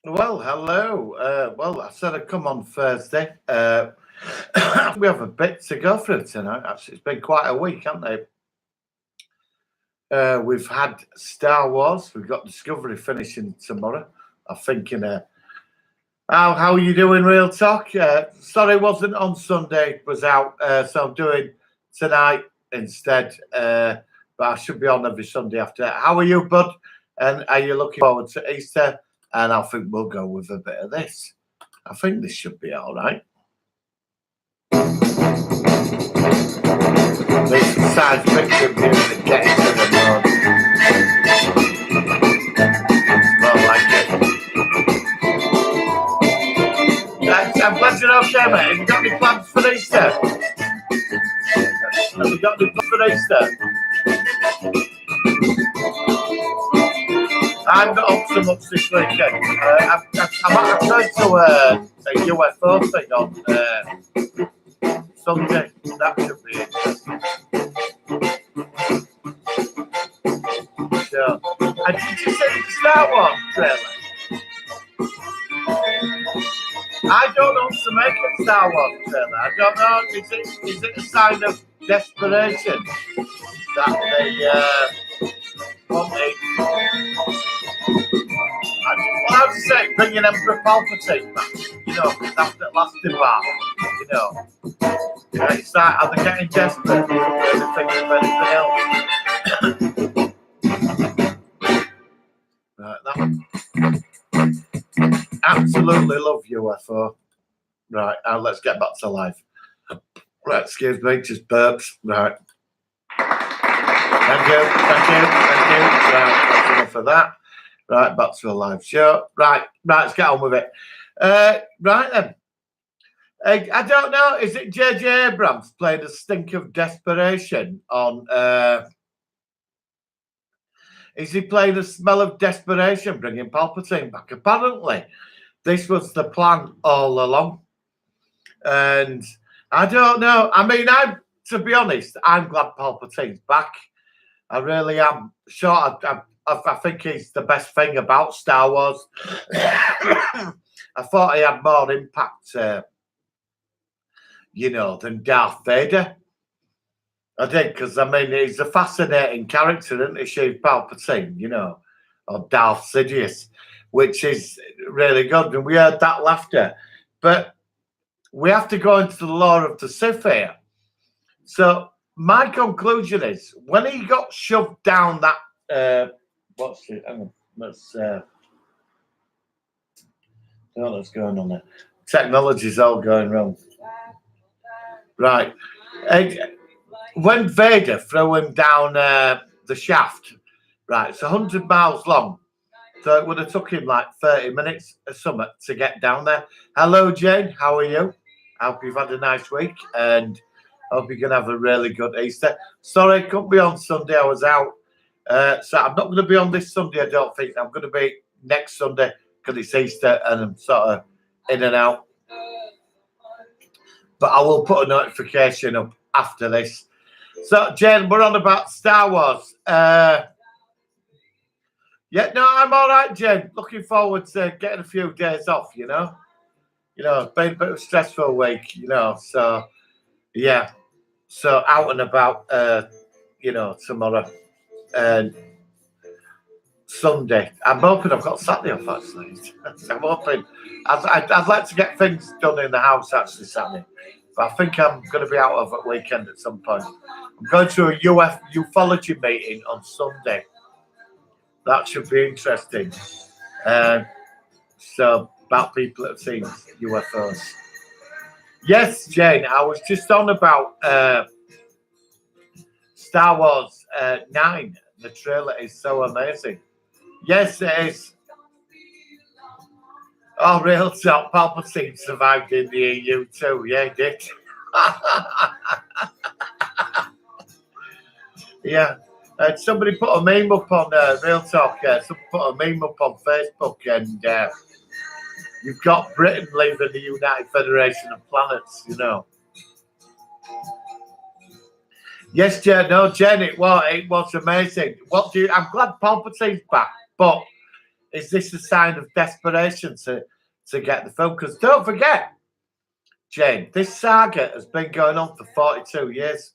Well, hello. Well, I said I'd come on Thursday. We have a bit to go through tonight. Actually, it's been quite a week, hasn't it? We've had Star Wars. We've got Discovery finishing tomorrow. I'm thinking, how are you doing, Real Talk? Sorry, it wasn't on Sunday. It was out, so I'm doing tonight instead. But I should be on every Sunday after that. How are you, bud? And are you looking forward to Easter? And I think we'll go with a bit of this. I think this should be all right. This science fiction music getting to the mood. More like it. I'm glad you're okay, mate. Have you got any plans for Easter? Have you got any plans for Easter? I'm not up so much this weekend. I'm going to a UFO thing on Sunday. That should be interesting. So, and did you see the Star Wars trailer? I don't know what to make of Star Wars trailer. I don't know. Is it a sign of desperation that they wanted? Well, I'd say bringing Emperor Palpatine back, after lasting while, it's like, are they getting desperate? They're thinking of anything else. Right, that one. Absolutely love UFO. Right, now let's get back to life. Right, excuse me, just burps. Right. Thank you. Right, that's enough of that. Right, back to a live show. Right, let's get on with it. Right then. I don't know. Is it J.J. Abrams playing a stink of desperation on? Is he playing a smell of desperation, bringing Palpatine back? Apparently, this was the plan all along. And I don't know. I mean, to be honest, I'm glad Palpatine's back. I really am. Sure, I think he's the best thing about Star Wars. I thought he had more impact, than Darth Vader. I did, because, I mean, he's a fascinating character, isn't he, Chief Palpatine, or Darth Sidious, which is really good. And we heard that laughter. But we have to go into the lore of the Scifi. So my conclusion is, when he got shoved down that... what's it? Hang on. Let's don't know what's going on there. Technology's all going wrong. Right. When Vader threw him down the shaft, right, it's 100 miles long. So it would have took him like 30 minutes or something to get down there. Hello, Jane. How are you? I hope you've had a nice week and hope you're going to have a really good Easter. Sorry, I couldn't be on Sunday. I was out. So I'm not going to be on this Sunday, I don't think. I'm going to be next Sunday because it's Easter and I'm sort of in and out. But I will put a notification up after this. So, Jane, we're on about Star Wars. Yeah, no, I'm all right, Jane. Looking forward to getting a few days off, It's been a bit of a stressful week, So, yeah. So, out and about, tomorrow. And Sunday. I'm hoping I've got Saturday off, actually. I'm hoping. I'd like to get things done in the house, actually, Saturday. But I think I'm going to be out of a weekend at some point. I'm going to a ufology meeting on Sunday. That should be interesting. So, about people that have seen UFOs. Yes, Jane, I was just on about Star Wars 9. The trailer is so amazing. Yes, it is. Oh, real talk. Palpatine survived in the EU too. Yeah, he did. Yeah. Somebody put a meme up on Real Talk. Somebody put a meme up on Facebook, and you've got Britain leaving the United Federation of Planets, Yes, Jen. No, Jen, it was amazing. I'm glad Palpatine's back, but is this a sign of desperation to get the film? Because don't forget, Jane, this saga has been going on for 42 years.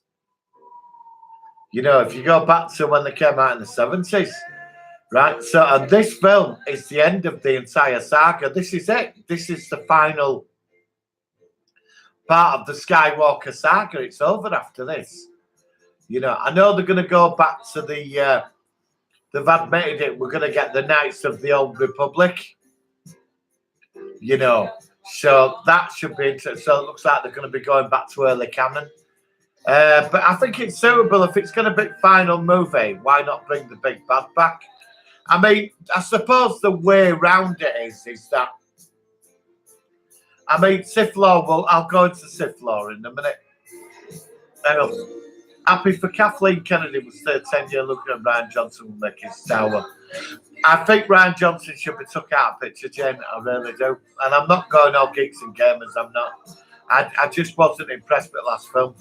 You know, if you go back to when they came out in the 70s, right? So, and this film is the end of the entire saga. This is it. This is the final part of the Skywalker saga. It's over after this. You know, I know they're going to go back to the, they've admitted it, we're going to get the Knights of the Old Republic. You know, so that should be interesting. So it looks like they're going to be going back to early canon. But I think it's suitable if it's going to be final movie. Why not bring the big bad back? I mean, I suppose the way around it is that, I mean, Sith Law, well, I'll go into Sith Law in a minute. Hang on. Happy for Kathleen Kennedy was 10-year looking at Ryan Johnson will make his tower. I think Ryan Johnson should be took out of picture, Jane. I really do. And I'm not going all geeks and gamers. I'm not. I just wasn't impressed with the last film.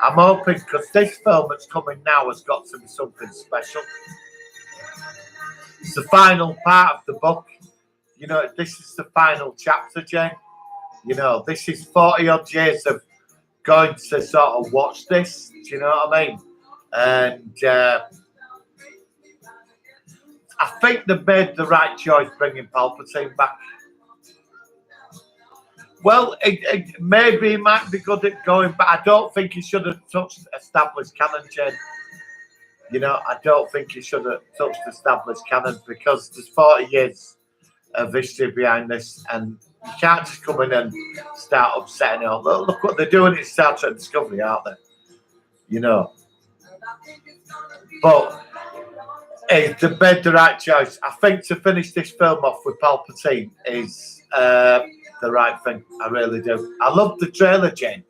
I'm hoping, because this film that's coming now has got to be something special. It's the final part of the book. You know, this is the final chapter, Jane. You know, this is 40-odd years of going to sort of watch this. Do you know what I mean? And I think they made the right choice bringing Palpatine back. Well, maybe it might be good at going, but I don't think he should have touched established canon, Jane. You know, I don't think he should have touched established canon because there's 40 years of history behind this, and you can't just come in and start upsetting it all. Look what they're doing in Star Trek Discovery, aren't they? You know. But they made the right choice. I think to finish this film off with Palpatine is the right thing. I really do. I love the trailer, Jane.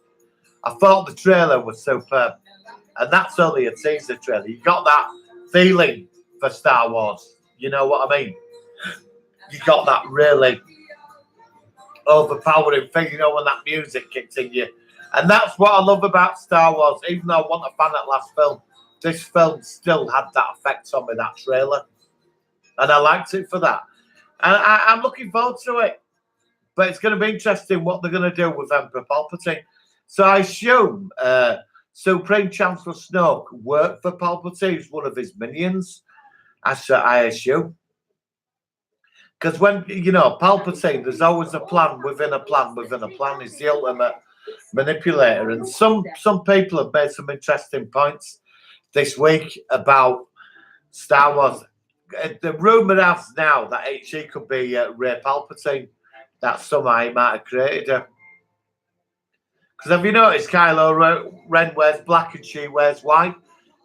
I thought the trailer was superb. And that's only a teaser trailer. You got that feeling for Star Wars. You know what I mean? You got that really overpowering thing, you know, when that music kicks in you. And that's what I love about Star Wars. Even though I wasn't a fan of that last film, this film still had that effect on me, that trailer. And I liked it for that. And I'm looking forward to it. But it's going to be interesting what they're going to do with Emperor Palpatine. So I assume Supreme Chancellor Snoke worked for Palpatine as one of his minions. I assume. Because when, you know, Palpatine, there's always a plan within a plan within a plan. He's the ultimate manipulator. And some people have made some interesting points this week about Star Wars. The rumour has now that she could be Rey Palpatine. That somehow he might have created her. Because have you noticed Kylo Ren wears black and she wears white?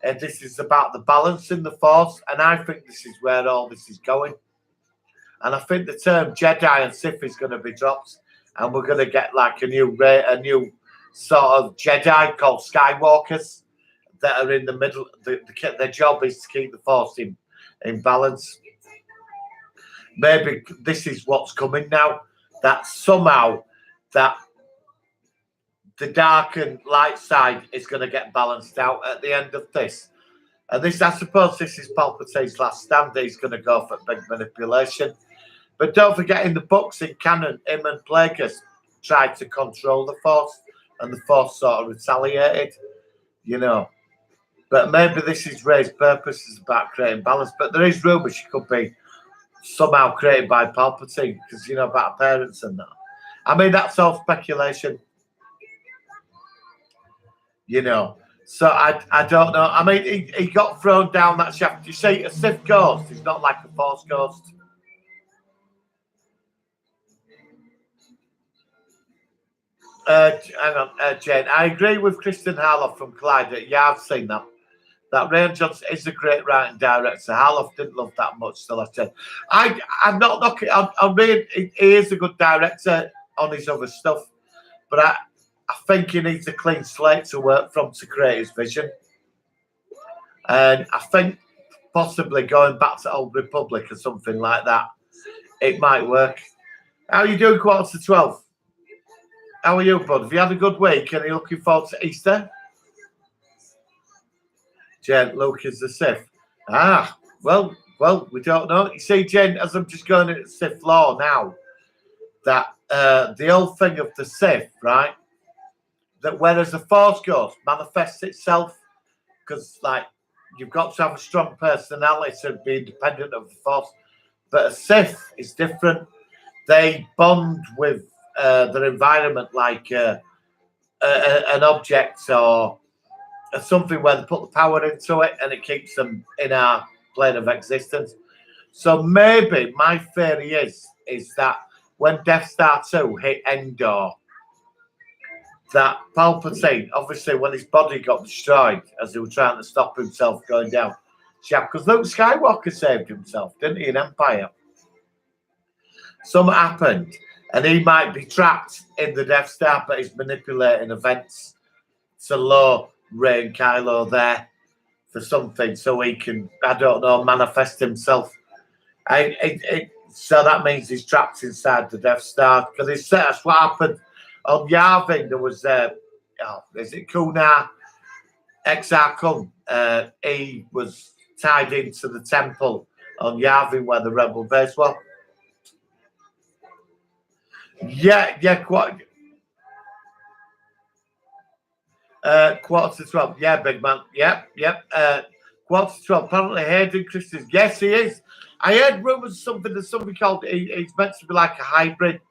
And this is about the balance in the Force. And I think this is where all this is going. And I think the term Jedi and Sith is going to be dropped. And we're going to get like a new sort of Jedi called Skywalkers that are in the middle. Their job is to keep the Force in balance. Maybe this is what's coming now. That somehow that the dark and light side is going to get balanced out at the end of this. And this, I suppose, this is Palpatine's last stand. He's going to go for big manipulation. But don't forget, in the books, in canon, him and Plagueis tried to control the Force, and the Force sort of retaliated, you know. But maybe this is Rey's purpose, is about creating balance. But there is rumour she could be somehow created by Palpatine, because, you know, about parents and that. I mean, that's all speculation. You know, so I don't know. I mean, he got thrown down that shaft. You see, a Sith ghost is not like a Force ghost. Hang on, Jane. I agree with Kristen Harloff from Clyde. Yeah, I've seen that. That Ryan Johnson is a great writing director. Harloff didn't love that much the last time. I'm not knocking. I'm really, he is a good director on his other stuff, but I think he needs a clean slate to work from to create his vision. And I think possibly going back to Old Republic or something like that, it might work. How are you doing, 11:45? How are you, bud? Have you had a good week? And are you looking forward to Easter? Jane, Luke is the Sith. Ah, well, Well, we don't know. You see, Jen, as I'm just going into Sith law now, that the old thing of the Sith, right? That whereas the Force Ghost manifests itself, because like you've got to have a strong personality to be independent of the Force, but a Sith is different. They bond with their environment like an object or something where they put the power into it and it keeps them in our plane of existence. So maybe my theory is that when Death Star 2 hit Endor, that Palpatine, obviously when his body got destroyed as he was trying to stop himself going down, because Luke Skywalker saved himself, didn't he, in Empire? Something happened and he might be trapped in the Death Star, but he's manipulating events to lure Rey and Kylo there for something so he can, I don't know, manifest himself. So that means he's trapped inside the Death Star because that's what happened on Yavin. There was, is it Kunar Exar Kun? He was tied into the temple on Yavin where the rebel base was. Yeah, quite. Quarter to 12. Yeah, big man. Yep. Quarter to 12. Apparently, Hayden Christensen. Yes, he is. I heard rumours there's something called, he's meant to be like a hybrid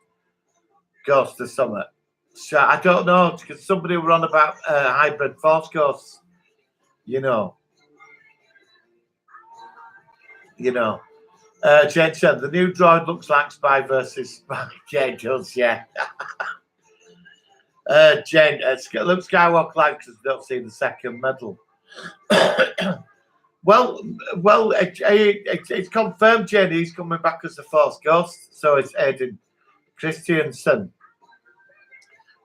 ghost or something. So I don't know, because somebody were on about hybrid Force ghosts, you know. Jane said, the new droid looks like Spy versus Spy. Yeah, it does, yeah. Jane, Luke Skywalker likes us don't see the second medal. Well, it's confirmed, Jane. He's coming back as the Force Ghost. So it's Hayden Christensen.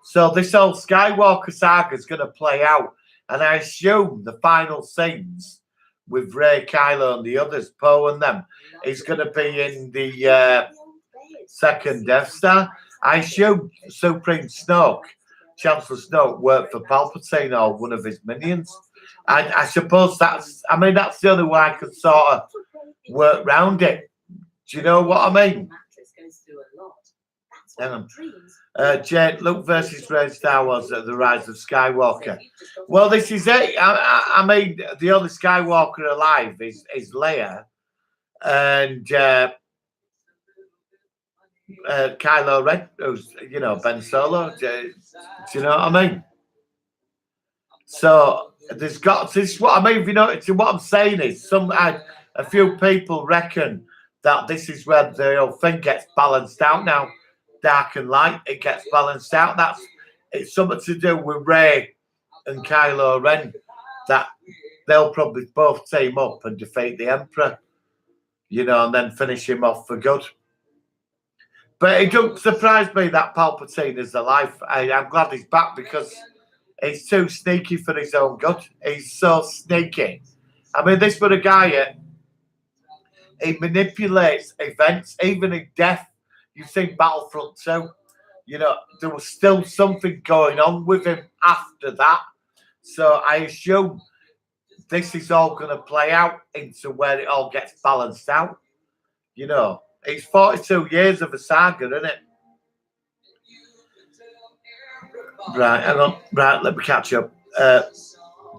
So this whole Skywalker saga is going to play out, and I assume the final scenes with Rey, Kylo, and the others, Poe and them, is going to be in the second Death Star. I assume Supreme Snoke, Chancellor Snoke, worked for Palpatine or one of his minions. I suppose that's the only way I could sort of work round it. Do you know what I mean? Jane, Luke versus Rey Star Wars at the Rise of Skywalker. Well, this is it. I mean, the only Skywalker alive is Leia and Kylo Ren, who's, Ben Solo. Do you know what I mean? So there's got to, this is what I mean. If you know what I'm saying is a few people reckon that this is where the whole thing gets balanced out now. Dark and light, it gets balanced out. It's something to do with Rey and Kylo Ren, that they'll probably both team up and defeat the Emperor, and then finish him off for good. But it don't surprise me that Palpatine is alive. I'm glad he's back because he's too sneaky for his own good. He's so sneaky. I mean, this was a guy, he manipulates events, even in death. You've seen Battlefront 2. There was still something going on with him after that. So I assume this is all going to play out into where it all gets balanced out. It's 42 years of a saga, isn't it? Right, hang on. Right, let me catch up.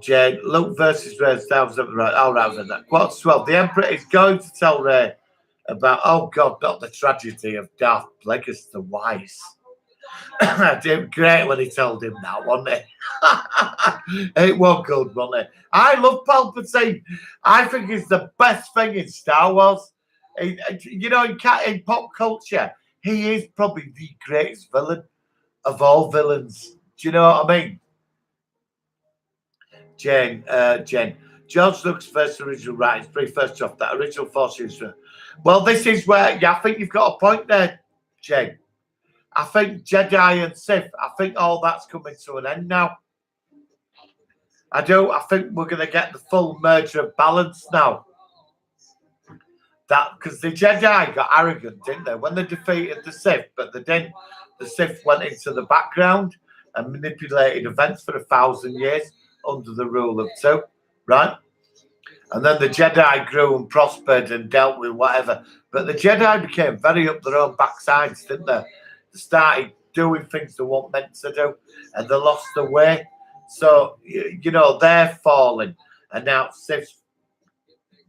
Jane, Luke versus Rey. That was right. All right, was that. Quarter to 12. The Emperor is going to tell Rey about, oh God, not the tragedy of Darth Plagueis the Wise. It was great when he told him that, wasn't it? It was good, wasn't it? I love Palpatine. I think he's the best thing in Star Wars. In pop culture, he is probably the greatest villain of all villains. Do you know what I mean? Jane. George Lucas versus original writings. First off, that original Force user. Well, this is where, I think you've got a point there, Jane. I think Jedi and Sith, I think all that's coming to an end now. I do. I think we're going to get the full merger of balance now. That because the Jedi got arrogant, didn't they? When they defeated the Sith, but they didn't. The Sith went into the background and manipulated events for 1,000 years under the rule of two, right? And then the Jedi grew and prospered and dealt with whatever. But the Jedi became very up their own backsides, didn't they? They started doing things they weren't meant to do, and they lost their way. So, they're falling. And now Sith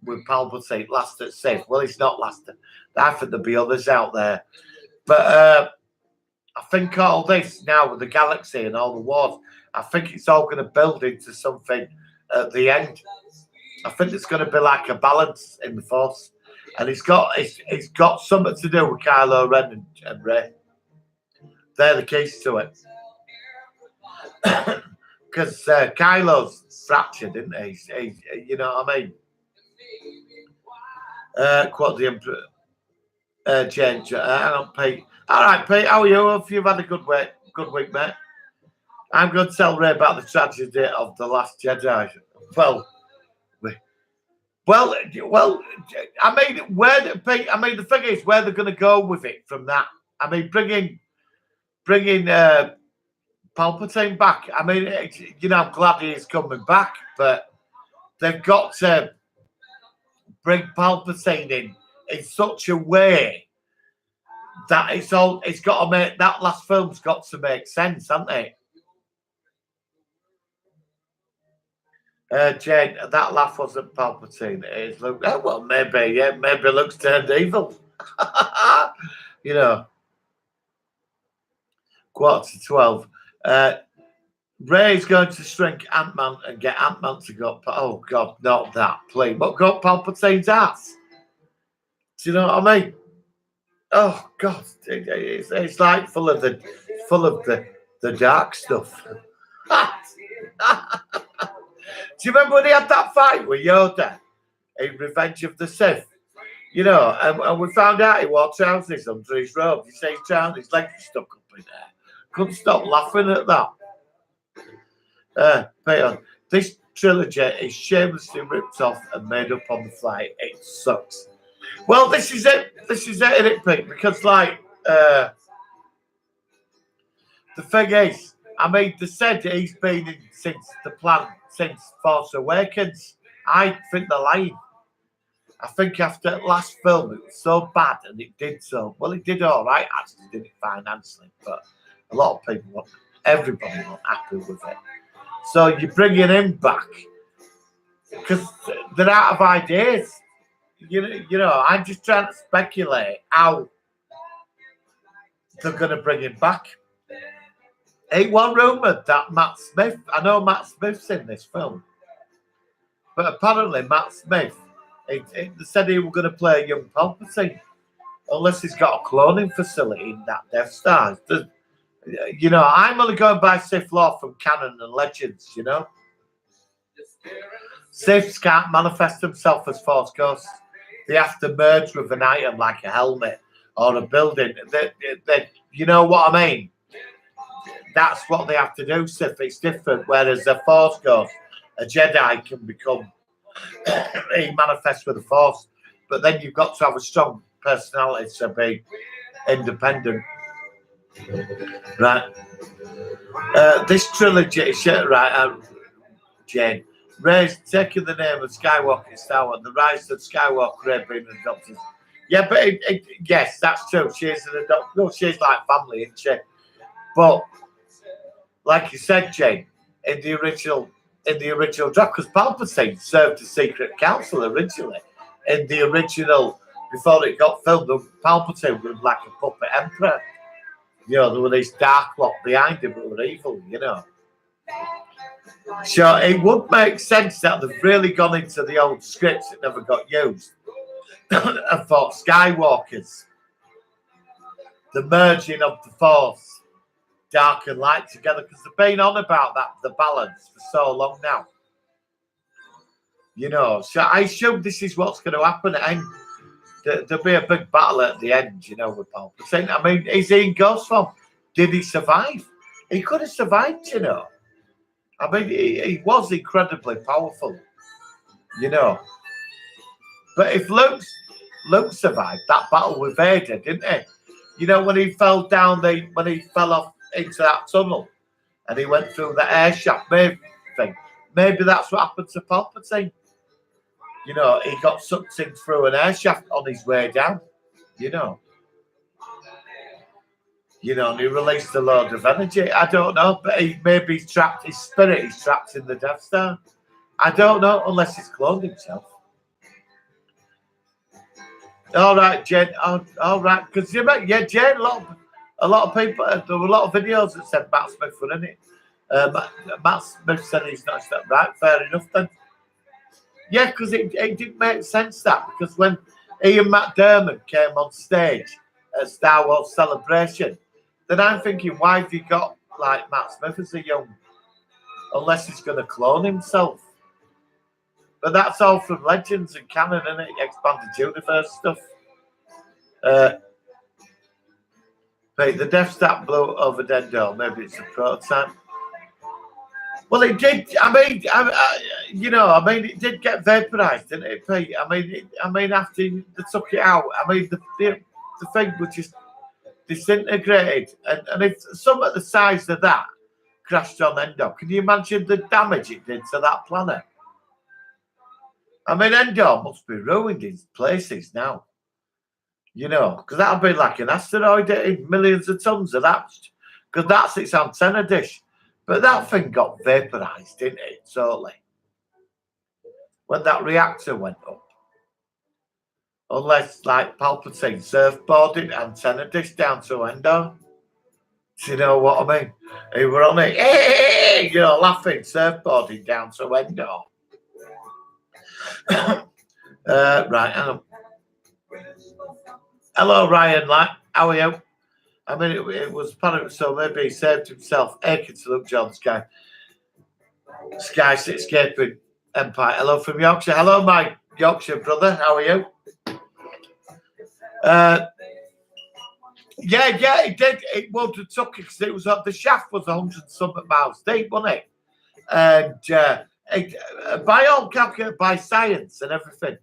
with Palpatine, last at Sith. Well, he's not last. I think there'll be others out there. But I think all this now with the galaxy and all the wars, I think it's all going to build into something at the end. I think it's going to be like a balance in the Force, and it's got something to do with Kylo Ren and Rey. They're the keys to it, because Kylo's fractured, isn't he? You know what I mean? Quote the Emperor, James. Hang on, Pete. All right, Pete. How are you? Hope you've had a good week, mate. I'm going to tell Ray about the tragedy of the Last Jedi. Well, I mean, the thing is, where they're going to go with it from that. I mean, bringing Palpatine back. I mean, I'm glad he's coming back, but they've got to bring Palpatine in such a way that it's got to make that last film's got to make sense, hasn't it? Jane, that laugh wasn't Palpatine. It is Luke. Oh, well, maybe, yeah. Maybe Luke's turned evil. Quarter to 12. Ray's going to shrink Ant-Man and get Ant-Man to go. Oh, God, not that, please. But got Palpatine's ass. Do you know what I mean? Oh, God. It's like full of the dark stuff. Do you remember when he had that fight with Yoda in Revenge of the Sith? And we found out he wore trousers under his robe. You say his legs were stuck up in there. Couldn't stop laughing at that. This trilogy is shamelessly ripped off and made up on the fly. It sucks. Well, this is it. This is it, isn't it, Pete? Because, the thing is, I mean, they said he's been in since Force Awakens. I think they're lying. I think after the last film, it was so bad, and it did so well. It did all right, actually, did it financially, but a lot of people, everybody wasn't happy with it. So you're bringing him back because they're out of ideas. I'm just trying to speculate how they're going to bring him back. It was rumoured that Matt Smith, I know Matt Smith's in this film, but apparently Matt Smith, they said he was going to play a young Palpatine, unless he's got a cloning facility in that Death Star. I'm only going by Sith lore from canon and legends, Siths can't manifest themselves as Force ghosts. They have to merge with an item like a helmet or a building. You know what I mean? That's what they have to do, Sith. It's different. Whereas a Force ghost, a Jedi can become, he manifests with the Force. But then you've got to have a strong personality to be independent. Right. This trilogy, right, Jane. Rey's taking the name of Skywalker Star Wars, the rise of Skywalker, Rey being adopted. Yeah, but yes, that's true. She is an adopted. No, she's like family, isn't she? But like you said, Jane, in the original draft, because Palpatine served as secret counsel originally. In the original, before it got filmed, Palpatine was like a puppet emperor. There were these dark lot behind him that were evil, So it would make sense that they've really gone into the old scripts that never got used and thought Skywalkers, the merging of the Force, dark and light together, because they've been on about that, the balance, for so long now. So I assume this is what's going to happen at end. There'll be a big battle at the end, with Palpatine. I mean, is he in Ghost form? Did he survive? He could have survived, I mean, he was incredibly powerful, But if Luke survived that battle with Vader, didn't he? When he fell down, when he fell off into that tunnel and he went through the air shaft maybe that's what happened to Palpatine. You know, he got sucked in through an air shaft on his way down. You know. You know, and he released a load of energy. I don't know, but he maybe he's trapped. His spirit is trapped in the Death Star. I don't know unless he's cloned himself. All right, Jane. All right, because yeah, Jane. A lot of people. There were a lot of videos that said Matt Smith were in it. Matt Smith said he's not right. Fair enough then. Yeah, because it didn't make sense that because when Ian McDermott came on stage at Star Wars Celebration, then I'm thinking, why have you got like Matt Smith as a young? Unless he's going to clone himself. But that's all from Legends and canon, isn't it? Expanded universe stuff. But the Death Star blew over Dendor. Maybe it's a prototype. Well, it did. I mean, it did get vaporized, didn't it, Pete? I mean, after they took it out, I mean, the thing was just disintegrated, and if some of the size of that crashed on Endor, can you imagine the damage it did to that planet? I mean, Endor must be ruined in places now. You know, because that'll be like an asteroid hitting millions of tons of that, because that's its antenna dish. But that thing got vaporized, didn't it? Totally. When that reactor went up. Unless, like Palpatine surfboarded antenna dish down to Endor. Do you know what I mean? He were on it, you know, laughing, surfboarding down to Endor. Right, hang on. Hello, Ryan. How are you? I mean, it was part of it, so maybe he saved himself. Aching to look, John Sky. Sky Escaping Empire. Hello from Yorkshire. Hello, my Yorkshire brother. How are you? Yeah, it did. It would have took it because it was the shaft was 100 something miles deep, wasn't it? And by all calculated, by science and everything,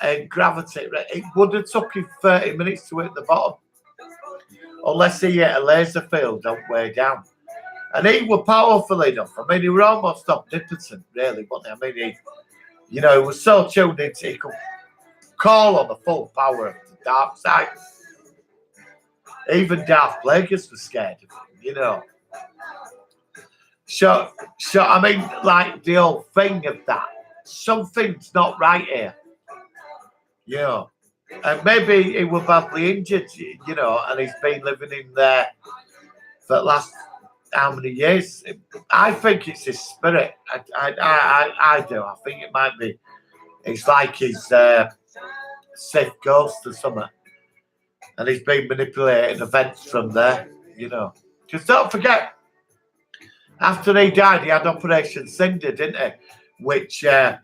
and gravity, it would have took him 30 minutes to hit the bottom, unless he hit a laser field on the way down. And he was powerful enough. I mean, he was almost omnipotent, really, wasn't he? I mean, he was so tuned in, he could call on the full power of the dark side. Even Darth Plagueis was scared of him, you know. So I mean, like the whole thing of that, something's not right here, you know. And maybe he was badly injured, you know, and he's been living in there for the last how many years. I think it's his spirit. I do. I think it might be. It's like his Sith ghost or something. And he's been manipulating events from there, you know. Because don't forget, after he died, he had Operation Cinder, didn't he? Which the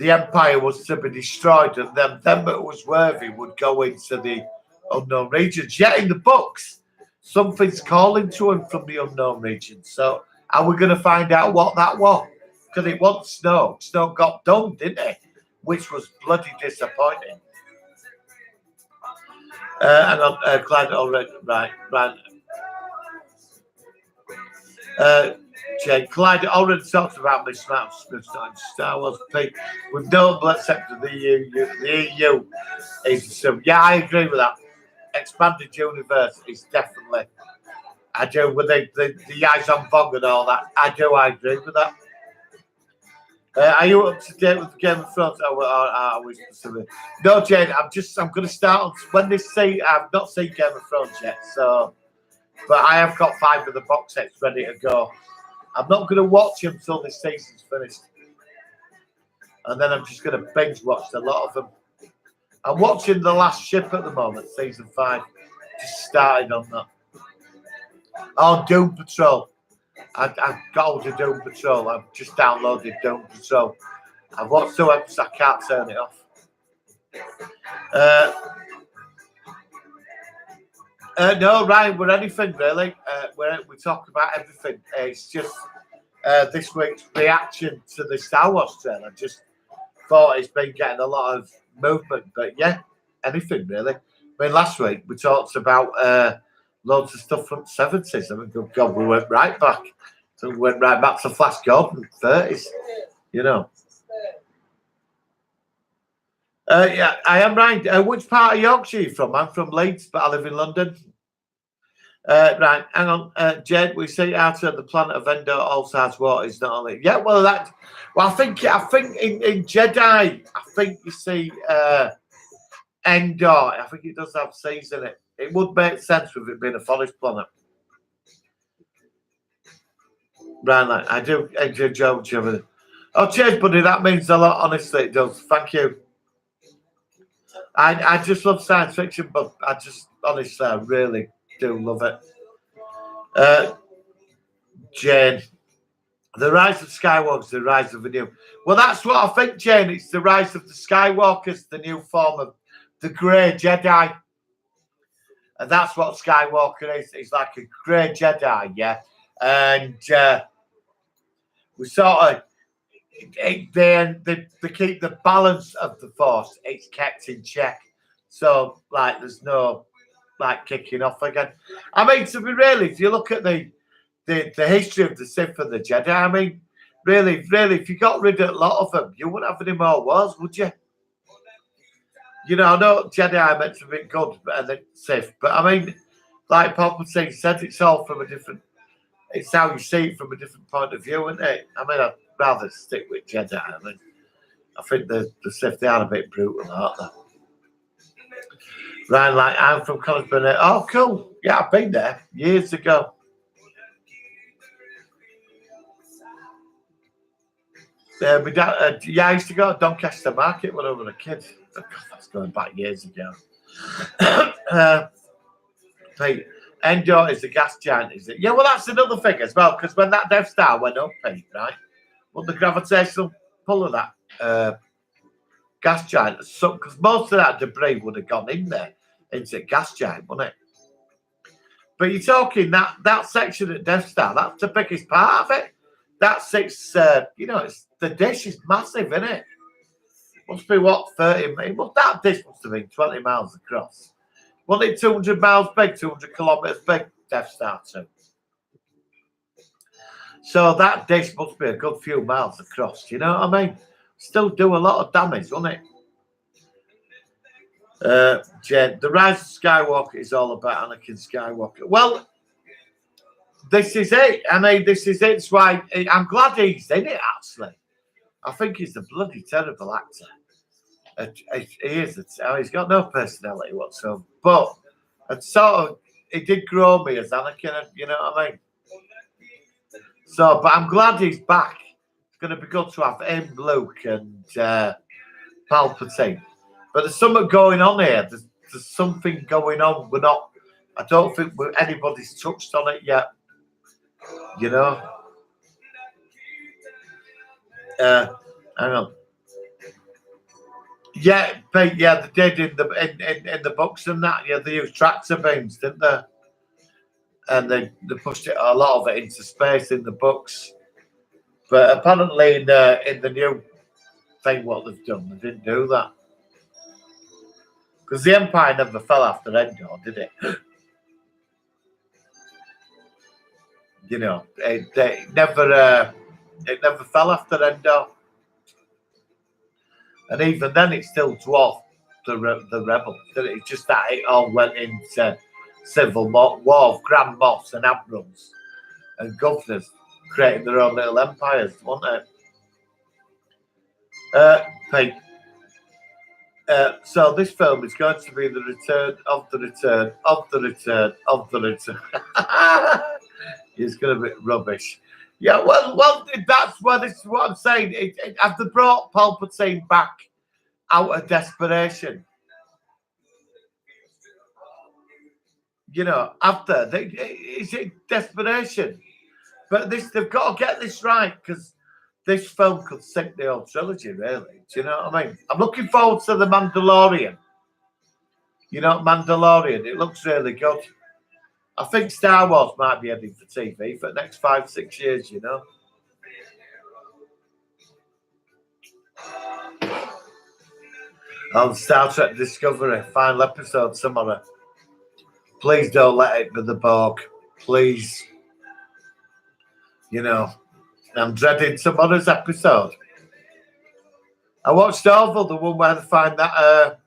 Empire was to be destroyed, and then them that was worthy would go into the unknown regions. Yet in the books, something's calling to him from the unknown regions. So are we going to find out what that was? Because it was Snoke. Snoke got done, didn't he? Which was bloody disappointing. And Clyde already, right. Jane, Clyde already talked about Miss Star Wars Pete. With no except for the EU. The EU is so. Yeah, I agree with that. Expanded universe is definitely. I do with the eyes on Bog and all that. I agree with that. Are you up to date with Game of Thrones? No, Jane. I'm going to start when this say I've not seen Game of Thrones yet, so but I have got 5 of the box sets ready to go. I'm not going to watch them until this season's finished, and then I'm just going to binge watch a lot of them. I'm watching The Last Ship at the moment, season 5. Just started on that. Oh, Doom Patrol. I've got all the Doom Patrol. I've just downloaded Doom Patrol. I've watched 2 episodes. I can't turn it off. No, Ryan, we're anything really. We talk about everything. It's just this week's reaction to the Star Wars trailer. I just thought it's been getting a lot of movement, but yeah, anything really. I mean, last week we talked about loads of stuff from the 70s. I mean, good God, we went right back. So we went right back to Flash Gordon, 30s, you know. Yeah, I am right. Which part of Yorkshire are you from? I'm from Leeds, but I live in London. Right, hang on, Jed. We see out of the planet of Endor also has water. It's not only. Yeah, well, that. Well, I think in Jedi, I think you see Endor. I think it does have seas in it. It would make sense with it being a forest planet. Right, like I do enjoy George. Oh, cheers, buddy. That means a lot. Honestly, it does. Thank you. I just love science fiction, but I just honestly, I really do love it. Jane, the rise of Skywalkers, the rise of the new. Well, that's what I think, Jane. It's the rise of the Skywalkers, the new form of the Grey Jedi, and that's what Skywalker is. He's like a Grey Jedi, yeah. And we sort of they keep the balance of the Force. It's kept in check, so like there's no like kicking off again. I mean, to be really, if you look at the history of the Sith and the Jedi, I mean, really, if you got rid of a lot of them, you wouldn't have any more wars, would you? You know, I know Jedi are meant to be good and the Sith, but I mean, like Palpatine said, it's all from a different. It's how you see it from a different point of view, isn't it? I mean, I'd rather stick with Jedi. I mean, I think the Sith, they are a bit brutal, aren't they? Ryan, like, I'm from College Burnett. Oh, cool. Yeah, I've been there years ago. My dad, yeah, I used to go to Doncaster Market when I was a kid. God, that's going back years ago. Pete, Endor is the gas giant, is it? Yeah, well, that's another thing as well, because when that Death Star went up, Pete, right? Well, the gravitational pull of that gas giant, because most of that debris would have gone in there into gas giant, wouldn't it? But you're talking that section of Death Star, that's the biggest part of it. That's it's it's the dish is massive, isn't it? Must be what 30. Well, that dish must have been 20 miles across. Wasn't it 200 miles big, 200 kilometers big? Death Star 2. So that dish must be a good few miles across. You know what I mean? Still do a lot of damage, won't it? Jed, the rise of Skywalker is all about Anakin Skywalker. Well, this is it. I mean, this is it. It's why I'm glad he's in it, actually. I think he's a bloody terrible actor. He is. He's got no personality whatsoever. But it sort of, it did grow me as Anakin, you know what I mean? So, but I'm glad he's back. It's going to be good to have him, Luke, and Palpatine. But there's something going on here. There's something going on. I don't think anybody's touched on it yet. You know? Hang on. Yeah, Pete, yeah, they did in the books and that. Yeah, they used tractor beams, didn't they? And they pushed it a lot of it into space in the books. But apparently in the new thing, what they've done, they didn't do that. Because the Empire never fell after Endor, did it? You know, it never fell after Endor. And even then, it still dwarfed the rebels. It's just that it all went into civil war of grand moffs and admirals and governors creating their own little empires, wasn't it? So this film is going to be the return of the return of the return of the return. It's going to be rubbish. Yeah, well, that's what this is what I'm saying. Have they brought Palpatine back out of desperation? You know, is it desperation? But they've got to get this right because this film could sink the whole trilogy, really. Do you know what I mean? I'm looking forward to The Mandalorian. You know, Mandalorian, it looks really good. I think Star Wars might be heading for TV for the next 5-6 years, you know. On Star Trek Discovery, final episode tomorrow. Please don't let it be the Borg. Please. You know, I'm dreading tomorrow's episode. I watched Orville, the one where they find that.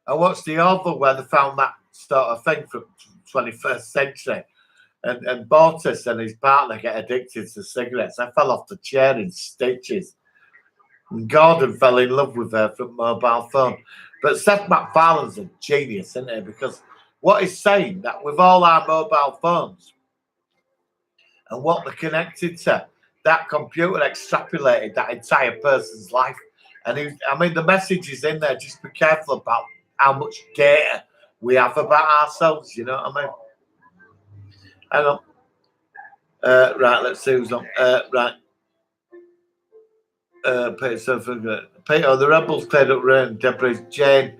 I watched the Orville where they found that sort of thing from 21st century, and Bortus and his partner get addicted to cigarettes. I fell off the chair in stitches. And Gordon fell in love with her from mobile phone. But Seth MacFarlane's a genius, isn't he? Because what he's saying that with all our mobile phones and what they're connected to, that computer extrapolated that entire person's life. And the message is in there. Just be careful about how much data we have about ourselves. You know what I mean? Hang on. Right, let's see who's on. Right. Peter, the rebels cleared up Ray and Deborah's Jane.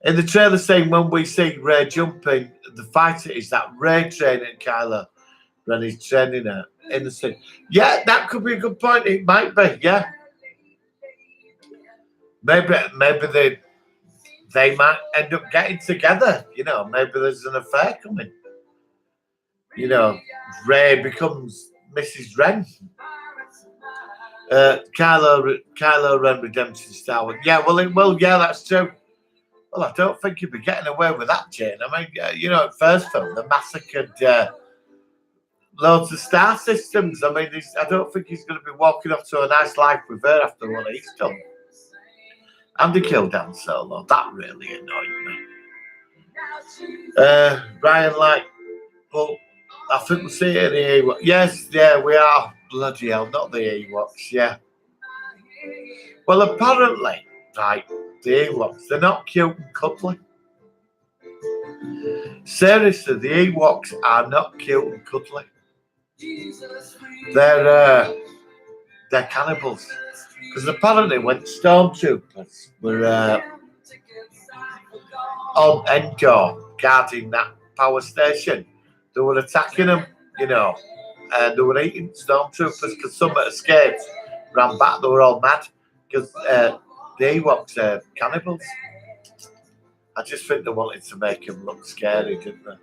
In the trailer saying when we see Ray jumping, the fighter is that Ray training Kylo when he's training her in the scene. Yeah, that could be a good point. It might be, yeah. Maybe they might end up getting together. You know, maybe there's an affair coming. You know, Ray becomes Mrs. Wren. Kylo Ren Redemption Star Wars. Yeah, yeah, that's true. Well, I don't think he'd be getting away with that, Jane. I mean, you know, first film, they massacred loads of star systems. I mean, I don't think he's going to be walking off to a nice life with her after what he's done. And he killed Han Solo. That really annoyed me. Ryan, well, I think we'll see it in the Ewoks. Yes, yeah, we are. Bloody hell, not the Ewoks, yeah. Well, apparently, right, the Ewoks, they're not cute and cuddly. Seriously, the Ewoks are not cute and cuddly. They're cannibals. Because apparently when stormtroopers were on Endor guarding that power station, they were attacking them, you know, and they were eating stormtroopers because some had escaped, ran back, they were all mad because the Ewoks are cannibals. I just think they wanted to make them look scary, didn't they?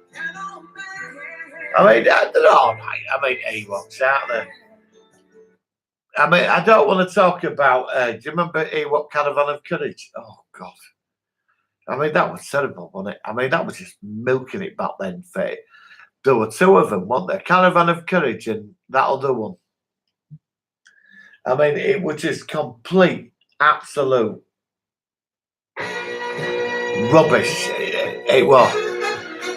I mean, they're all right. I mean, Ewoks, aren't they? I mean, I don't want to talk about, do you remember Ewok Caravan of Courage? Oh, God. I mean, that was terrible, wasn't it? I mean, that was just milking it back then, Faye. There were two of them, weren't there? Caravan of Courage and that other one. I mean, it was just complete, absolute rubbish. It was.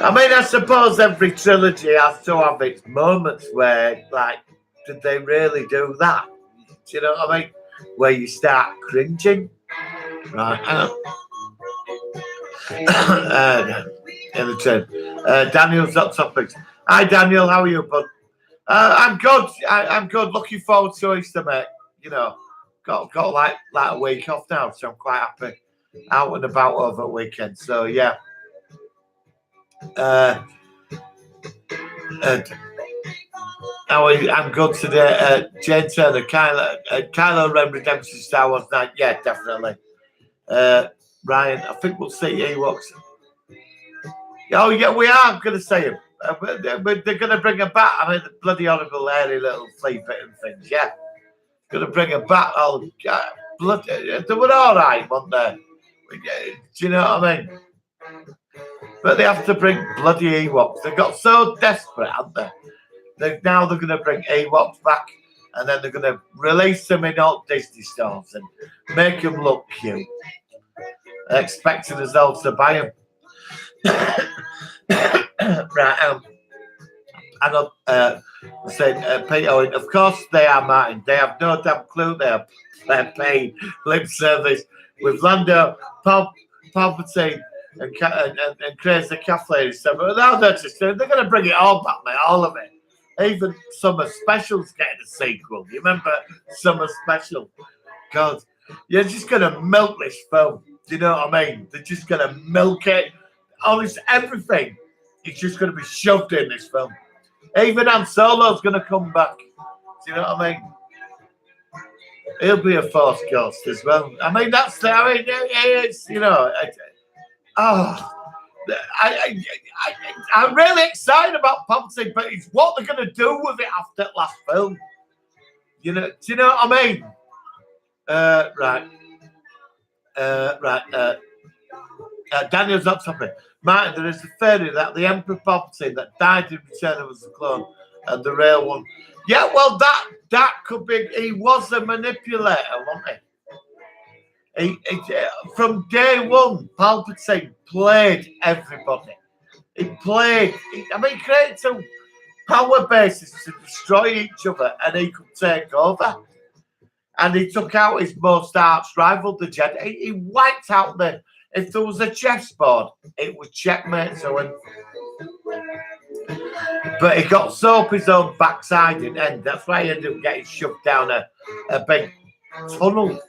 I mean, I suppose every trilogy has to have its moments where, like, did they really do that? Do you know what I mean? Where you start cringing. Right. In the train. Daniel's got topics. Hi, Daniel. How are you, bud? I'm good. I'm good. Looking forward to Easter, mate. You know, got like a week off now, so I'm quite happy. Out and about over the weekend. So yeah. I'm good today. Jane Turner, Kylo Ren Redemption Star Wars Night. Yeah, definitely. Ryan, I think we'll see Ewoks. Oh, yeah, we are going to see him. They're going to bring her back. I mean, the bloody horrible, hairy little flea bitten things. Yeah. Going to bring her back. Oh, blood. They were all right, weren't they? Do you know what I mean? But they have to bring bloody Ewoks. They got so desperate, haven't they? Now they're going to bring Ewoks back, and then they're going to release them in all Disney stores and make them look cute. Expecting us all to buy them. Right, hang on. Saying, Peter, of course they are, Martin. They have no damn clue. They're paying lip service with Lando, Palpatine, and Crazy Kathleen. So, but now they're going to bring it all back, mate, all of it. Even Summer Special's getting a sequel. You remember Summer Special? God, you're just going to milk this film. Do you know what I mean? They're just going to milk it. Almost everything is just going to be shoved in this film. Even Han Solo's going to come back. Do you know what I mean? He'll be a Force ghost as well. I mean, it's, you know, I'm really excited about Palpatine, but it's what they're going to do with it after that last film. You know, do you know what I mean? Right. Daniel's not topic. Martin, there is a theory that the Emperor Palpatine that died in Return of the Clone and the real one. Yeah, well, that could be. He was a manipulator, wasn't he? From day one, Palpatine played everybody. He played. He created some power bases to destroy each other, and he could take over. And he took out his most arch rival, the Jedi. He wiped out the. If there was a chessboard, it was checkmate to him. But he got so up his own backside in end. That's why he ended up getting shoved down a big tunnel.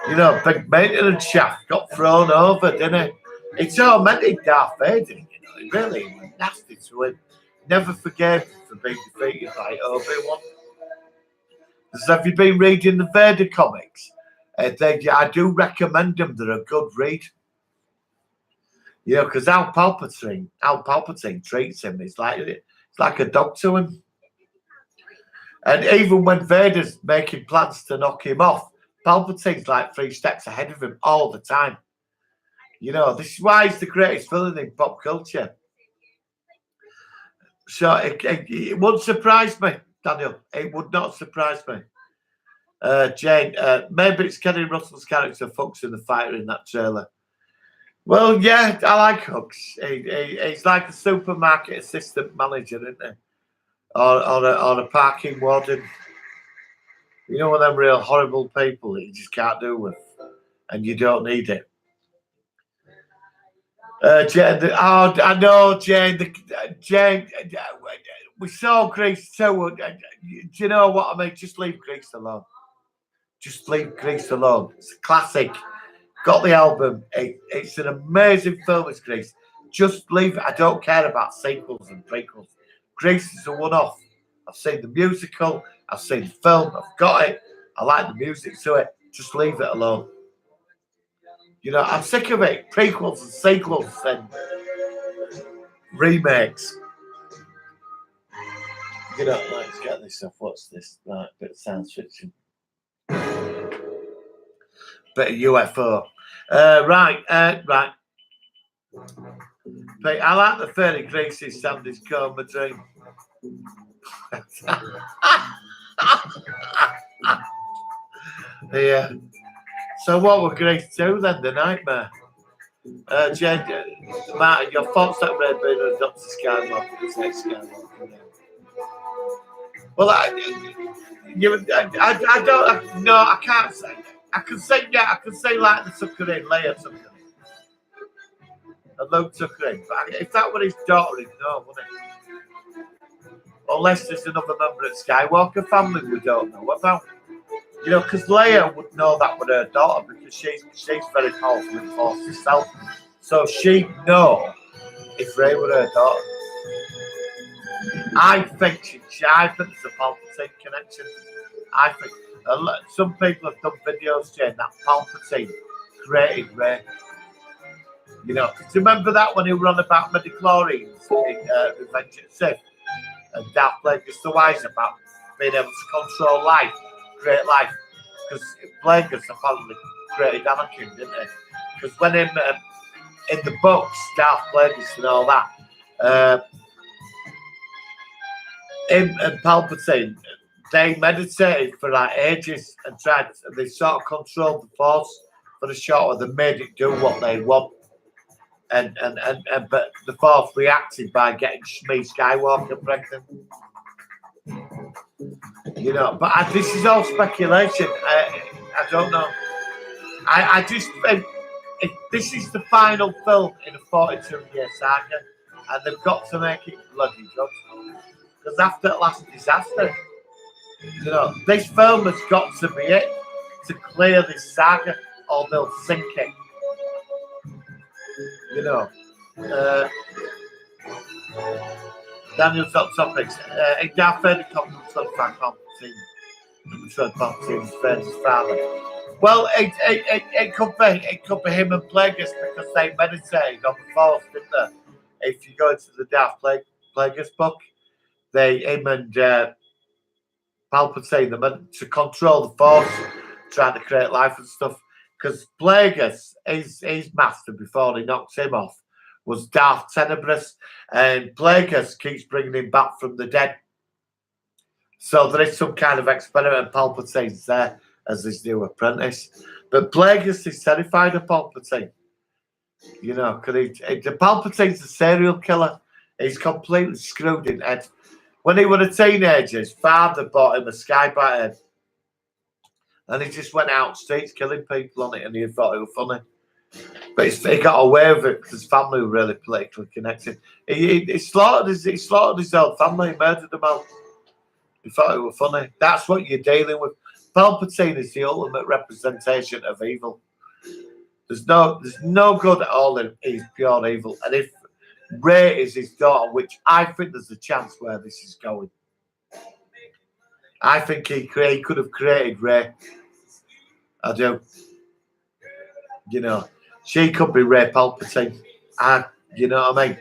You know, big maintenance shaft. Got thrown over, didn't he? He tormented Darth Vader. You know, he really was nasty to him. Never forgave him for being defeated by Obi-Wan. Have you been reading the Vader comics? I do recommend them. They're a good read. You know, because how Palpatine treats him is like a dog to him. And even when Vader's making plans to knock him off, Palpatine's like 3 steps ahead of him all the time. You know, this is why he's the greatest villain in pop culture. So it wouldn't surprise me, Daniel. It would not surprise me. Jane, maybe it's Kenny Russell's character Hux in the fighter in that trailer. Well, yeah, I like Hux. He's like a supermarket assistant manager, isn't he? Or a parking warden. You know, one of them real horrible people that you just can't do with, and you don't need it. Jane, I know, Jane. Jane, we saw Grease too. Do you know what I mean? Just leave Grease alone. Just leave Grease alone. It's a classic. Got the album. It's an amazing film, it's Grease. Just leave it. I don't care about sequels and prequels. Grease is a one-off. I've seen the musical. I've seen the film. I've got it. I like the music to it. Just leave it alone. You know, I'm sick of it. Prequels and sequels and remakes. You know, let's get this off. What's this? Right, bit of science fiction. Bit of UFO. Right. But I like the Fairy Grace's Sandy's Coma Dream. Yeah. So what were Grace do then? The nightmare. Jane, Martin, your thoughts that Red Bean and Dr. Skywalker is next Skywalker. Well, I don't. No, I can't say. I can say, yeah, I can say like the took her in, Leia took her in. And Luke took her in. But if that were his daughter, he'd know, wouldn't it? Unless there's another member of Skywalker family we don't know about. You know, because Leia would know that with her daughter because she's very powerful in Force herself. So she'd know if Rey were her daughter. I think there's a Palpatine connection. I think some people have done videos saying that Palpatine created Rey. You know, because remember that when he were on about midichlorians in Revenge of the Sith, and Darth Plagueis the Wise about being able to control life, create life, because Plagueis apparently created Anakin, didn't he? Because when in the books, Darth Plagueis and all that, him and Palpatine, they meditated for like ages and they sort of controlled the Force for a short while. They made it do what they want. And but the Force reacted by getting Shmi Skywalker pregnant. You know, but this is all speculation. I don't know. I just think if this is the final film in a 42-year saga, and they've got to make it bloody good. Because after the last disaster, you know, this film has got to be it to clear this saga, or they'll sink it. You know, Daniel's got topics. In Darth Vader comes from Palpatine's friend's father. Well, it could be him and Plagueis because they meditated on the Force, didn't they? If you go into the Darth Plagueis book, him and Palpatine, they meant to control the Force. trying to create life and stuff. Because Plagueis, his master before he knocked him off, was Darth Tenebrous, and Plagueis keeps bringing him back from the dead. So there is some kind of experiment. Palpatine's there as his new apprentice. But Plagueis is terrified of Palpatine. You know, because the Palpatine's a serial killer. He's completely screwed in head. When he was a teenager, his father bought him a skybite, and he just went out streets killing people on it, and he thought it was funny. But he got away with it because his family were really politically connected. He slaughtered his own family. He murdered them all. He thought it was funny. That's what you're dealing with. Palpatine is the ultimate representation of evil. There's no good at all. He's pure evil. And if Rey is his daughter, which I think there's a chance where this is going, I think he could have created Rey. I do. You know, she could be Rey Palpatine. You know what I mean?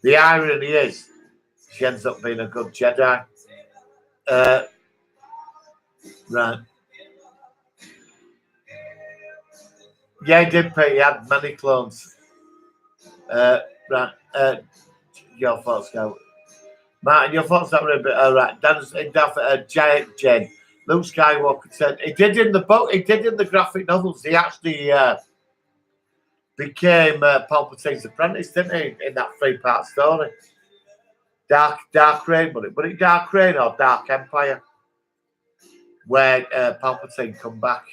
The irony is, she ends up being a good Jedi. Right. Yeah, he did, Pete. He had many clones. Right. Your thoughts go. Martin, your thoughts that were a bit right. Dan's in Giant Jen. Luke Skywalker said he did in the book, he did in the graphic novels. He actually became Palpatine's apprentice, didn't he? In that 3-part story. Dark Reign, but it Dark Reign or Dark Empire, where Palpatine come back.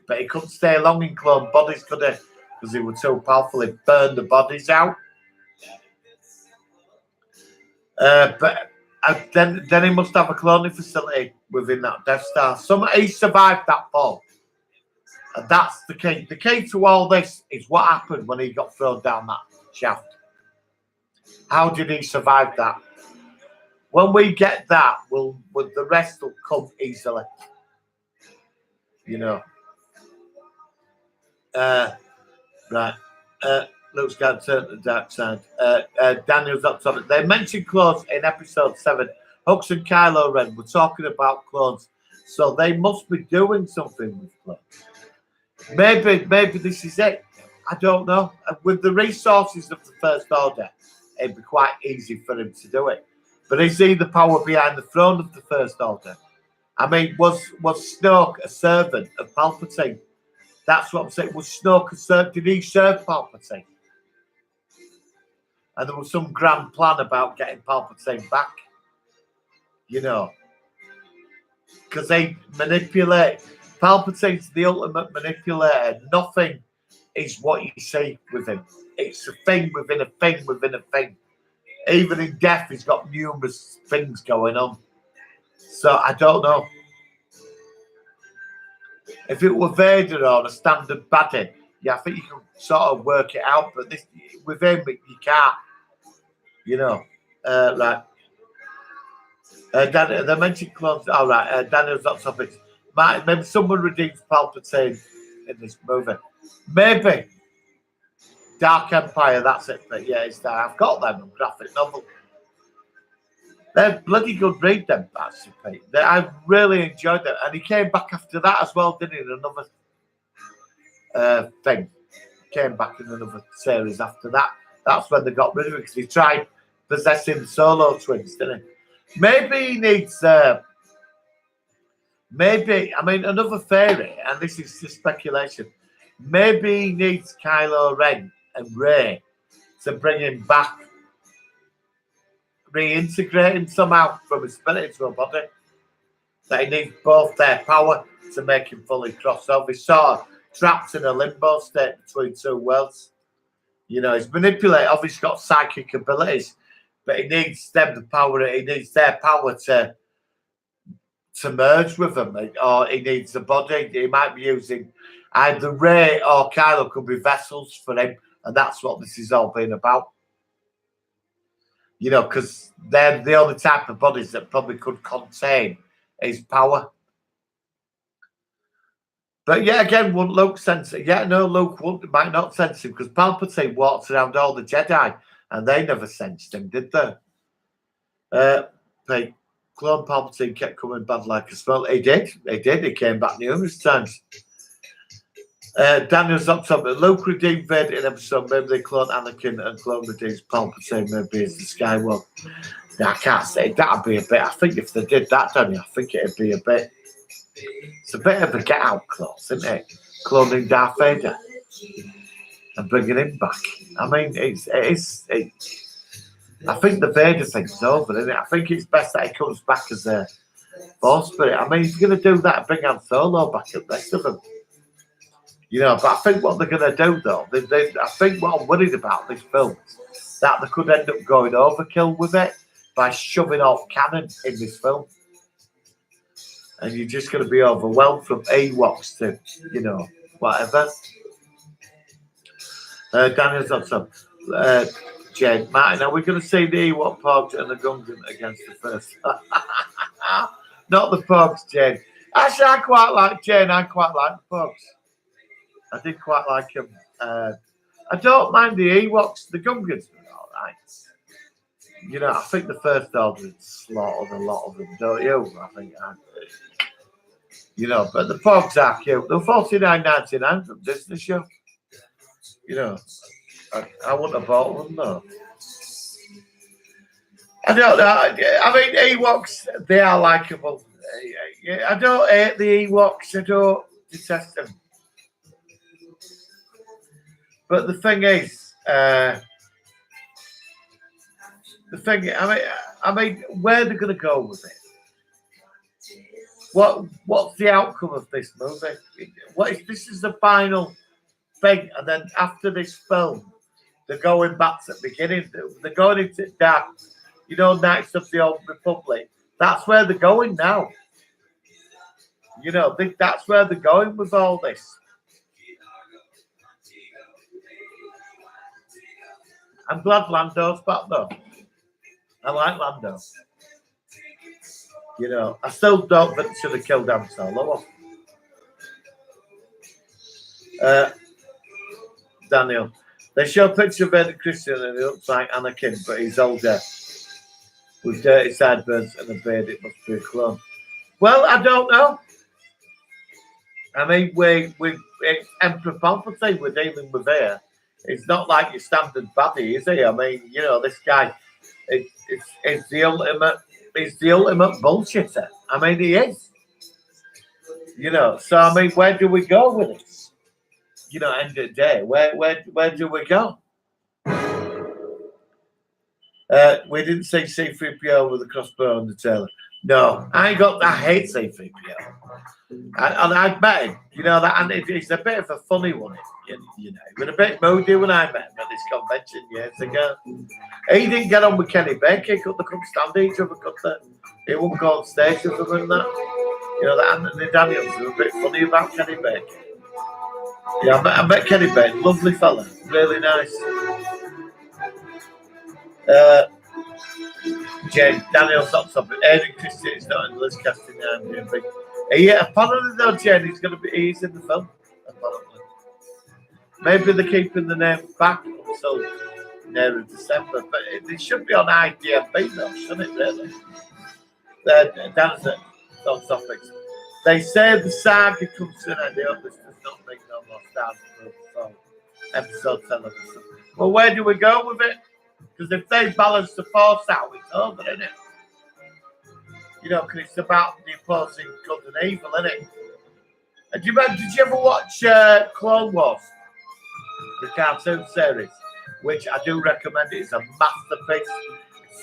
But he couldn't stay long in clone bodies, could he? Because he was too powerful. He burned the bodies out. But then he must have a cloning facility within that Death Star. He survived that fall. And that's the key. The key to all this is what happened when he got thrown down that shaft. How did he survive that? When we get that, the rest will come easily. You know. Right. Luke's got to turn to the dark side. Daniel's up top. They mentioned clones in episode 7. Hux and Kylo Ren were talking about clones. So they must be doing something with clones. Maybe this is it. I don't know. With the resources of the First Order, it'd be quite easy for him to do it. But is he the power behind the throne of the First Order? I mean, was Snoke a servant of Palpatine? That's what I'm saying. Was Snoke a servant? Did he serve Palpatine? And there was some grand plan about getting Palpatine back. You know. Because they manipulate. Palpatine's the ultimate manipulator. Nothing is what you see with him. It's a thing within a thing within a thing. Even in death, he's got numerous things going on. So I don't know. If it were Vader or a standard baddie, yeah, I think you can sort of work it out. But this, with him, you can't. You know, right. They mentioned clones. All right, Daniel's not topics. Maybe someone redeems Palpatine in this movie. Maybe Dark Empire. That's it. But yeah, it's there. I've got them in graphic novel. They're bloody good read, them actually. I really enjoyed them, and he came back after that as well, didn't he? In another thing, came back in another series after that. That's when they got rid of it because he tried possessing Solo twins, didn't he? Maybe he needs. Maybe I mean another theory, and this is just speculation. Maybe he needs Kylo Ren and Rey to bring him back. Reintegrate him somehow from his spirit into a body. That he needs both their power to make him fully cross over. He's sort of trapped in a limbo state between two worlds. You know, he's manipulated. Obviously, got psychic abilities, but he needs them the power. He needs their power to merge with them, or he needs a body. He might be using either Rey or Kylo could be vessels for him, and that's what this is all been about. You know, because they're the only type of bodies that probably could contain his power. But yeah, again, wouldn't Luke sense it? Yeah, no, Luke might not sense him because Palpatine walks around all the Jedi and they never sensed him, did they? Clone Palpatine kept coming back like a smoke. He did. He came back numerous times. Daniel's up top. Luke redeemed Vader in episode. Maybe they clone Anakin and clone redeems Palpatine. Maybe it's the Skywalker. I can't say that'd be a bit. I think if they did that, Daniel, I think it'd be a bit. It's a bit of a get out clause, isn't it? Cloning Darth Vader and bringing him back. I mean, it is. I think the Vader thing's over, isn't it? I think it's best that he comes back as a Force Spirit. I mean, he's going to do that, bring Han Solo back and the rest of them. But I think what they're going to do, though, I think what I'm worried about this film, that they could end up going overkill with it by shoving off canon in this film. And you're just going to be overwhelmed from Ewoks to, whatever. Daniel's on some. Jane, Martin, are we going to see the Ewok Pogs and the Gungan against the first? Not the Pogs, Jane. Actually, I quite like Jane. I quite like the Pogs. I did quite like them. I don't mind the Ewoks. The Gungans are all right. I think the First Order slaughtered a lot of them, don't you? I think, but the Pogs are cute. They're $49.99 from Disney show. I wouldn't have bought one though. I don't know. I mean, Ewoks, they are likeable. I don't hate the Ewoks. I don't detest them. But the thing is, I mean, where they're going to go with it? What's the outcome of this movie? What if this is the final thing, and then after this film, they're going back to the beginning. They're going into dark, Knights of the Old Republic. That's where they're going now. That's where they're going with all this. I'm glad Lando's back though. I like Lando. I still don't think they should have killed Han Solo. Daniel. They show a picture of Vader Christian and he looks like Anakin, but he's older. With dirty sideburns and a beard, it must be a clone. Well, I don't know. I mean, with Emperor Palpatine we're dealing with here. It's not like your standard baddie, is he? I mean, this guy is the ultimate. He's the ultimate bullshitter. I mean, he is. So I mean, where do we go with this? End of the day, where do we go? We didn't see C-3PO with a crossbow on the tail. No, I hate C-3PO. And I met him, and he's a bit of a funny one. He was a bit moody when I met him at this convention years ago. He didn't get on with Kenny Baker. They couldn't stand each other. He wouldn't go on stage with them and that. That Anthony Daniels was a bit funny about Kenny Baker. Yeah, I met Kenny Baker. Lovely fella. Really nice. Jane, Daniel's not something. Aiden Christian is not in the list casting the IMDb. Yeah, apparently though, Jane, he's in the film. Apparently. Maybe they're keeping the name back until near December, but it should be on IMDb though, shouldn't it really? Dan's on topics. They say the saga comes to an end. I hope this does not make no more stars for episode 10 of this. Well, where do we go with it? Because if they balance the Force out, it's over, isn't it? Because it's about the opposing good and evil, isn't it? And did you ever watch Clone Wars? The cartoon series, which I do recommend. It is a masterpiece.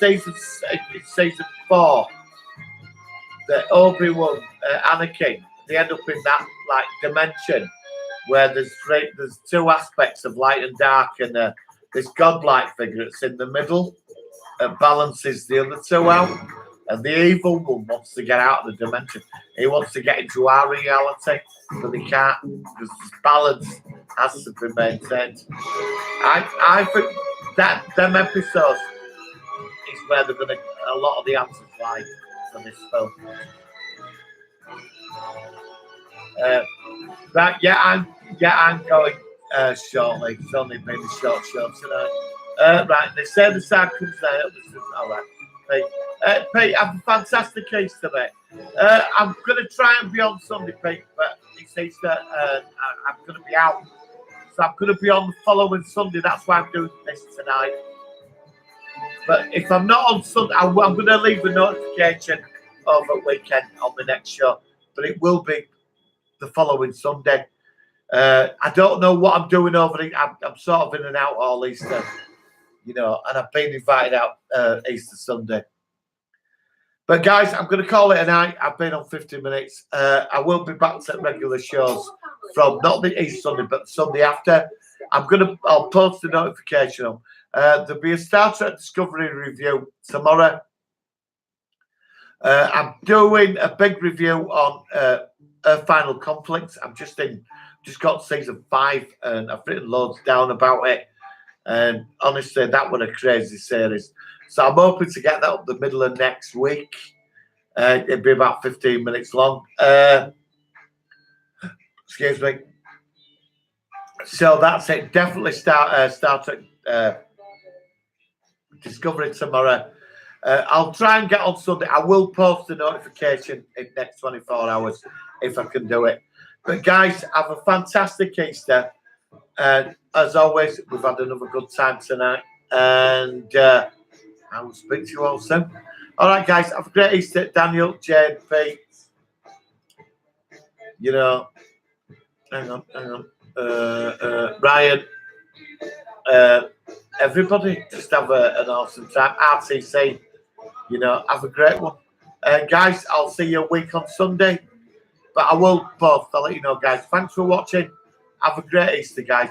It's season 4. The Obi-Wan, Anakin, they end up in that dimension where there's two aspects of light and dark, and this godlike figure that's in the middle balances the other two out. And the evil one wants to get out of the dimension. He wants to get into our reality, but he can't because this balance has to be maintained. I think that them episodes is where they're going to a lot of the answers lie for this film. I'm going shortly. It's only been a short show tonight. Right, they say the side comes out. All right. Pete. Pete, have a fantastic Easter, mate. I'm going to try and be on Sunday, Pete, but it's Easter and I'm going to be out. So I'm going to be on the following Sunday. That's why I'm doing this tonight. But if I'm not on Sunday, I'm going to leave a notification over weekend on the next show. But it will be the following Sunday. I don't know what I'm doing over it. I'm sort of in and out all Easter, you know, and I've been invited out Easter Sunday. But guys, I'm going to call it a night. I've been on 50 minutes. I will be back to regular shows from not the Easter Sunday, but the Sunday after. I'll post the notification on. There'll be a Star Trek Discovery review tomorrow. I'm doing a big review on Final Conflict. I've just got season 5 and I've written loads down about it. And honestly, that was a crazy series. So I'm hoping to get that up the middle of next week. It'll be about 15 minutes long. Excuse me. So that's it. Definitely Star Trek Discovery tomorrow. I'll try and get on Sunday. I will post the notification in the next 24 hours if I can do it. But guys, have a fantastic Easter. And as always, we've had another good time tonight. And I will speak to you all soon. All right, guys, have a great Easter. Daniel, Jane, Pete. You know, hang on. Ryan. Everybody, just have an awesome time. RTC, you know, have a great one. Guys, I'll see you a week on Sunday. But I will post. I'll let you know, guys. Thanks for watching. Have a great Easter, guys.